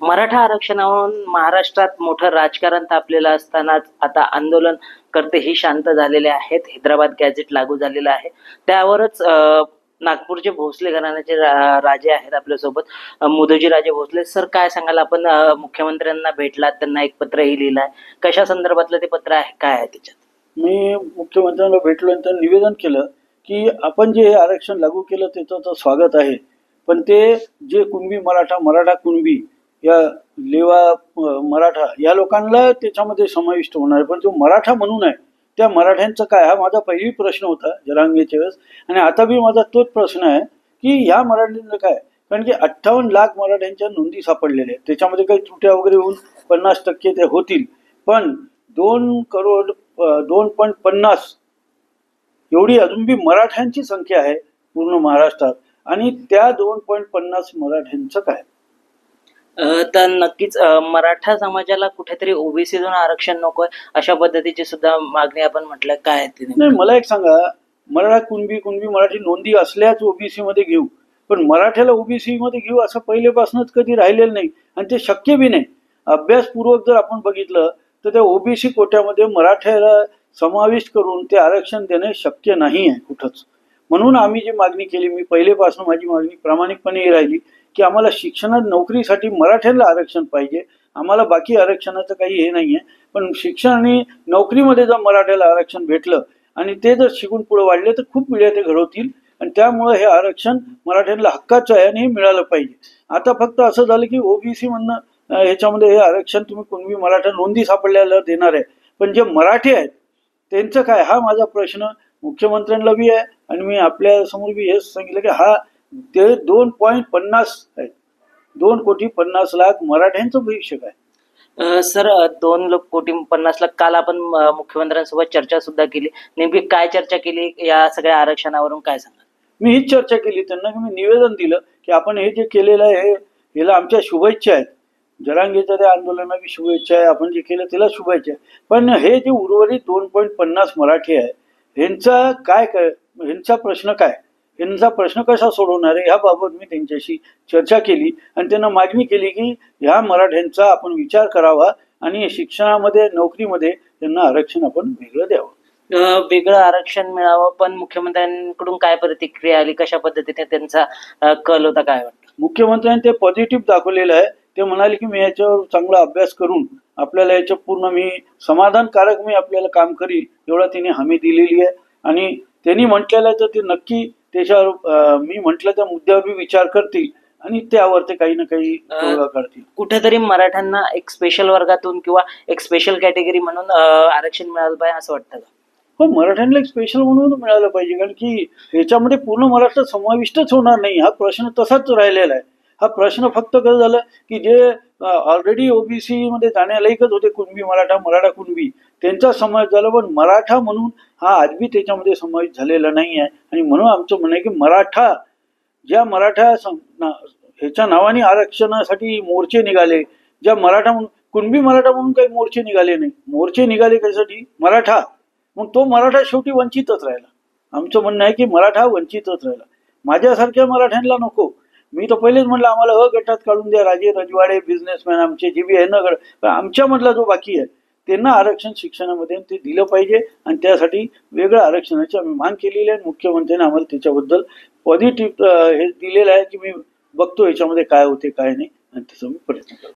मराठा आरक्षणावरून महाराष्ट्रात मोठं राजकारण तापलेलं असतानाच आता आंदोलन करते ही शांत झालेले आहेत. हैदराबाद गॅझेट लागू झालेलं आहे. त्यावरच नागपूरचे भोसले घराण्याचे राजे आहेत आपल्यासोबत. मुदोजी राजे भोसले सर, काय सांगाल आपण? मुख्यमंत्र्यांना भेटलात, त्यांना एक पत्रही लिहिलं आहे. कशा संदर्भातलं ते पत्र आहे, काय आहे त्याच्यात? मी मुख्यमंत्र्यांना भेटलो आणि त्यांना निवेदन केलं की आपण जे आरक्षण लागू केलं त्याचं तर स्वागत आहे, पण ते जे कुणबी मराठा, मराठा कुणबी या लेवा मराठा या लोकांना त्याच्यामध्ये समाविष्ट होणार आहे. पण जो मराठा म्हणून आहे त्या मराठ्यांचं काय, हा माझा पहिली प्रश्न होता जरांगेच्या वेळेस, आणि आता बी माझा तोच प्रश्न आहे की ह्या मराठ्यांचं काय. कारण की 58 लाख मराठ्यांच्या नोंदी सापडलेल्या आहेत. त्याच्यामध्ये काही त्रुट्या वगैरे होऊन 50% ते होतील, पण 2,50,00,000 एवढी अजून बी मराठ्यांची संख्या आहे पूर्ण महाराष्ट्रात. आणि त्या 2,50,00,000 मराठ्यांचं काय? तर नक्कीच मराठा समाजाला कुठेतरी ओबीसीतून आरक्षण नकोय अशा पद्धतीची सुद्धा मागणी आपण म्हटलं. काय आहे ते? नाही, मला एक सांगा, मराठा कुणबी मराठी नोंदी असल्याच ओबीसी मध्ये घेऊ, पण मराठ्याला ओबीसी मध्ये घेऊ असं पहिलेपासूनच कधी राहिलेलं नाही आणि ते शक्य बी नाही. अभ्यासपूर्वक जर आपण बघितलं तर त्या ओबीसी कोट्यामध्ये मराठ्याला समाविष्ट करून ते आरक्षण देणे शक्य नाही आहे कुठंच. म्हणून आम्ही जी मागणी केली, मी पहिलेपासून माझी मागणी प्रामाणिकपणे राहिली की आम्हाला शिक्षणात नोकरीसाठी मराठ्याला आरक्षण पाहिजे. आम्हाला बाकी आरक्षणाचं काही हे नाही आहे, पण शिक्षण आणि नोकरीमध्ये जर मराठ्याला आरक्षण भेटलं आणि ते जर शिकून पुढे वाढले तर खूप पिढ्या ते घडवतील आणि त्यामुळे हे आरक्षण मराठ्यांना हक्काचं आहे आणि हे मिळालं पाहिजे. आता फक्त असं झालं की ओबीसी म्हणणं ह्याच्यामध्ये हे आरक्षण तुम्ही कुणबी मराठा नोंदी सापडल्याला देणार आहे, पण जे मराठी आहेत त्यांचं काय, हा माझा प्रश्न मुख्यमंत्र्यांना बी आहे आणि मी आपल्या समोर बी हेच सांगितलं की हा ते 2.50 आहे, 2,50,00,000 मराठ्यांचं भविष्य काय. सर, 2,50,00,000 काल आपण मुख्यमंत्र्यांसोबत चर्चा सुद्धा केली. नेमकी काय चर्चा केली या सगळ्या आरक्षणावरून, काय सांगा? मी हीच चर्चा केली त्यांना की मी निवेदन दिलं की आपण हे जे केलेलं आहे याला आमच्या शुभेच्छा आहेत. जरांगेच्या त्या आंदोलनाला बी शुभेच्छा आहे, आपण जे केलं त्याला शुभेच्छा आहे. पण हे जे उर्वरित 2.50 मराठी आहे ह्यांचा काय, ह्यांचा प्रश्न काय, ह्यांचा प्रश्न कसा सोडवणार आहे याबाबत मी त्यांच्याशी चर्चा केली आणि त्यांना मागणी केली की ह्या मराठ्यांचा आपण विचार करावा आणि शिक्षणामध्ये नोकरीमध्ये त्यांना आरक्षण आपण वेगळं द्यावं. वेगळं आरक्षण मिळावं, पण मुख्यमंत्र्यांकडून काय प्रतिक्रिया आली, कशा पद्धतीने त्यांचा कल होता, काय वाटतं? मुख्यमंत्र्यांनी ते पॉझिटिव्ह दाखवलेलं आहे. ते म्हणाले की मी याच्यावर चांगला अभ्यास करून आपल्याला याच्या पूर्ण मी समाधानकारक मी आपल्याला काम करील एवढा त्यांनी हमी दिलेली आहे. आणि त्यांनी म्हटलेलं आहे तर ते नक्की त्याच्यावर मी म्हटलं त्या मुद्द्यावर विचार करतील आणि त्यावर ते काही ना काही तोडगा काढतील. कुठेतरी मराठ्यांना एक स्पेशल वर्गातून किंवा एक स्पेशल कॅटेगरी म्हणून आरक्षण मिळालं पाहिजे असं वाटतं का? हो, मराठ्यांना एक स्पेशल म्हणून मिळालं पाहिजे, कारण की याच्यामध्ये पूर्ण महाराष्ट्र समाविष्टच होणार नाही. हा प्रश्न तसाच राहिलेला आहे. हा प्रश्न फक्त कसं झालं की जे ऑलरेडी ओबीसी मध्ये जाण्यालायकच होते कुणबी मराठा, मराठा कुणबी, त्यांचा समावेश झाला, पण मराठा म्हणून हा आजबी त्याच्यामध्ये समावेश झालेला नाही आहे. आणि म्हणून आमचं म्हणणं आहे की मराठा, ज्या मराठा ह्याच्या नावाने आरक्षणासाठी मोर्चे निघाले, ज्या मराठा म्हणून कुणबी मराठा म्हणून काही मोर्चे निघाले नाही, मोर्चे निघाले कशासाठी, मराठा, मग तो मराठा शेवटी वंचितच राहिला. आमचं म्हणणं आहे की मराठा वंचितच राहिला. माझ्यासारख्या मराठ्यांना नको. मी तर पहिलेच म्हटलं आम्हाला गटात काढून द्या, राजे रजवाडे बिझनेसमॅन आमचे जे बी आहे ना गट, पण आमच्यामधला जो बाकी आहे त्यांना आरक्षण शिक्षणामध्ये ते दिलं पाहिजे आणि त्यासाठी वेगळं आरक्षणाची आम्ही मागणी केलेली आहे. मुख्यमंत्र्यांनी आम्हाला त्याच्याबद्दल पॉझिटिव्ह हे दिलेलं आहे की मी बघतो याच्यामध्ये काय होते काय नाही आणि त्याचा मी प्रयत्न करतो.